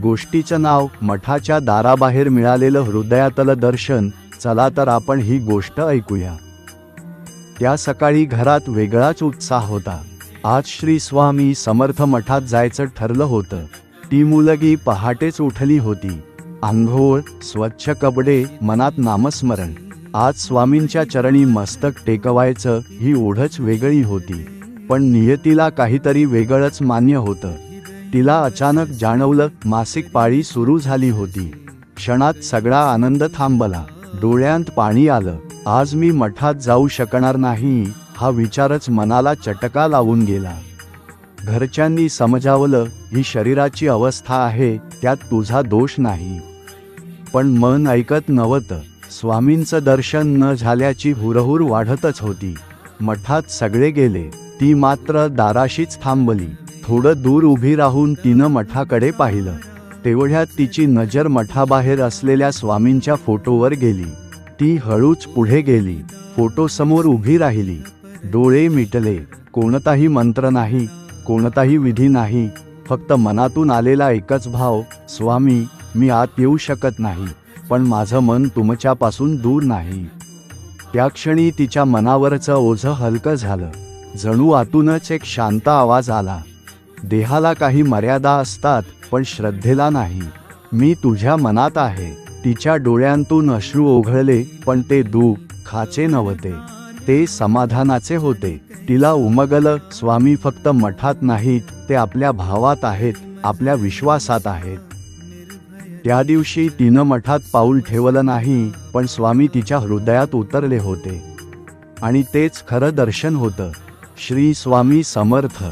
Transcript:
गोष्टीचं नाव मठाच्या दाराबाहेर मिळालेलं हृदयातलं दर्शन. चला तर आपण ही गोष्ट ऐकूया. त्या सकाळी घरात वेगळाच उत्साह होता. आज श्री स्वामी समर्थ मठात जायचं ठरलं होतं. ती मुलगी पहाटेच उठली होती. आंघोळ, स्वच्छ कपडे, मनात नामस्मरण. आज स्वामींच्या चरणी मस्तक टेकवायचं ही ओढच वेगळी होती. पण नियतीला काहीतरी वेगळंच मान्य होतं. तिला अचानक जाणवलं, मासिक पाळी सुरू झाली होती. क्षणात सगळा आनंद थांबला. डोळ्यांत पाणी आलं. आज मी मठात जाऊ शकणार नाही हा विचारच मनाला चटका लावून गेला. घरच्यांनी समजावलं, ही शरीराची अवस्था आहे, त्यात तुझा दोष नाही. पण मन ऐकत नव्हतं. स्वामींचं दर्शन न झाल्याची हुरहुर वाढतच होती. मठात सगळे गेले, ती मात्र दाराशीच थांबली. थोडं दूर उभी राहून तिनं मठाकडे पाहिलं. तेवढ्यात तिची नजर मठाबाहेर असलेल्या स्वामींच्या फोटोवर गेली. ती हळूच पुढे गेली. फोटोसमोर उभी राहिली. डोळे मिटले. कोणताही मंत्र नाही, कोणताही विधी नाही, फक्त मनातून आलेला एकच भाव, स्वामी, मी आत येऊ शकत नाही, पण माझं मन तुमच्यापासून दूर नाही. त्या क्षणी तिच्या मनावरचं ओझं हलकं झालं. जणू आतूनच एक शांत आवाज आला, देहाला काही मर्यादा असतात, पण श्रद्धेला नाही. मी तुझ्या मनात आहे. तिच्या डोळ्यांतून अश्रू ओघळले, पण ते दुःखाचे नव्हते, ते समाधानाचे होते. तिला उमगलं, स्वामी फक्त मठात नाहीत, ते आपल्या भावात आहेत, आपल्या विश्वासात आहेत. त्या दिवशी तिनं मठात पाऊल ठेवलं नाही, पण स्वामी तिच्या हृदयात उतरले होते. आणि तेच खरं दर्शन होतं. श्री स्वामी समर्थ.